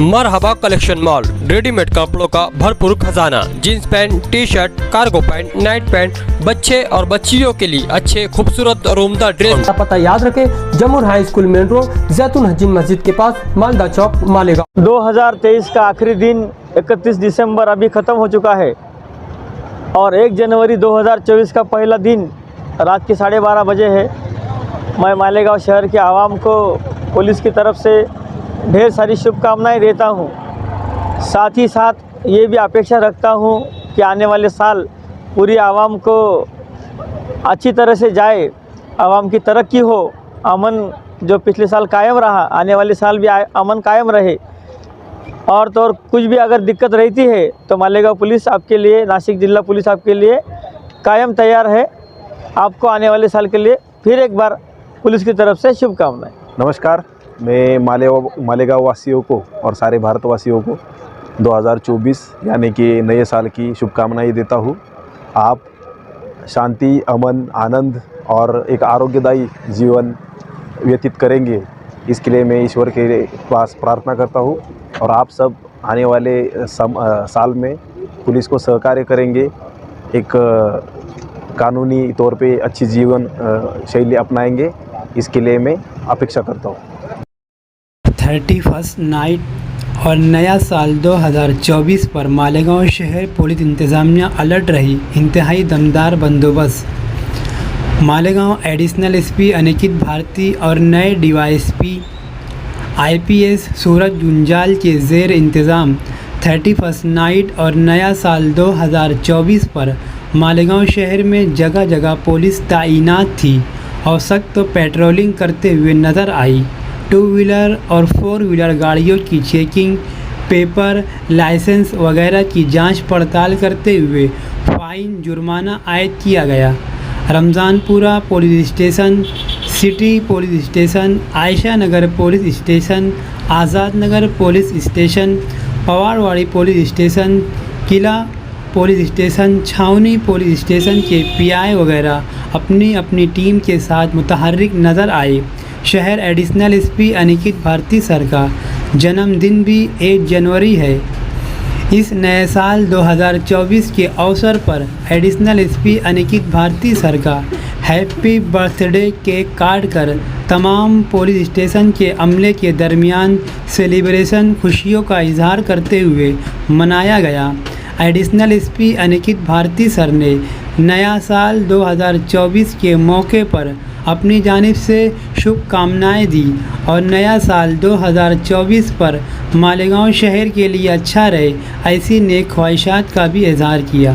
मरहबा collection mall, readymade कपड़ों का भरपूर खजाना। Jeans pant, T shirt, cargo pant, night pant, बच्चे और बच्चियों के लिए अच्छे खूबसूरत और उम्दा ड्रेस। पता याद रखें, जमुर हाई स्कूल मेन रोड, जैतून हजीन मस्जिद के पास, मालदा चौक, मालेगांव। 2023 का आखिरी दिन 31 दिसंबर अभी ख़त्म हो चुका है और 1 जनवरी 2024 का पहला दिन रात के 12:30 बजे है। मैं मालेगांव शहर के आवाम को पुलिस की तरफ से ढेर सारी शुभकामनाएं देता हूं। साथ ही साथ ये भी अपेक्षा रखता हूं कि आने वाले साल पूरी आवाम को अच्छी तरह से जाए, आवाम की तरक्की हो, अमन जो पिछले साल कायम रहा आने वाले साल भी अमन कायम रहे। और तो और कुछ भी अगर दिक्कत रहती है तो मालेगांव पुलिस आपके लिए, नासिक जिला पुलिस आपके लिए कायम तैयार है। आपको आने वाले साल के लिए फिर एक बार पुलिस की तरफ से शुभकामनाएं। नमस्कार, मैं मालेगांव वासियों को और सारे भारतवासियों को 2024 यानी कि नए साल की शुभकामनाएं देता हूँ। आप शांति, अमन, आनंद और एक आरोग्यदायी जीवन व्यतीत करेंगे, इसके लिए मैं ईश्वर के पास प्रार्थना करता हूँ। और आप सब आने वाले साल में पुलिस को सहकार्य करेंगे, एक कानूनी तौर पे अच्छी जीवन शैली अपनाएंगे, इसके लिए मैं अपेक्षा करता हूँ। 31st नाइट और नया साल 2024 पर मालेगांव शहर पुलिस इंतज़ामिया अलर्ट रही। इंतहाई दमदार बंदोबस्त। मालेगांव एडिशनल एसपी अनिकेत भारती और नए डीवाईएसपी आईपीएस सूरज गुंजाल के ज़ेर इंतज़ाम 31st नाइट और नया साल 2024 पर मालेगांव शहर में जगह जगह पुलिस तैनात थी और सख्त पेट्रोलिंग करते हुए नज़र आई। 2 व्हीलर और 4 व्हीलर गाड़ियों की चेकिंग, पेपर, लाइसेंस वगैरह की जांच पड़ताल करते हुए फ़ाइन जुर्माना आयद किया गया। Ramzanpura police station, city police station, Ayesha Nagar police station, Azad Nagar police station, Pawarwadi police station, Kila police station, Chhawni police station के पीआई वगैरह अपनी अपनी टीम के साथ मुतहर्रिक नज़र आए। शहर additional SP Aniket Bharti sir का जन्मदिन भी 1 जनवरी है। इस नए साल 2024 के अवसर पर additional SP Aniket Bharti sir का हैप्पी बर्थडे केक काट कर तमाम पुलिस स्टेशन के अमले के दरमियान सेलिब्रेशन खुशियों का इजहार करते हुए मनाया गया। Additional SP Aniket Bharti sir ने नया साल 2024 के मौके पर अपनी जानिब से शुभकामनाएं दी और नया साल 2024 पर मालेगांव शहर के लिए अच्छा रहे, ऐसी नेक ख्वाहिशात का भी इजहार किया।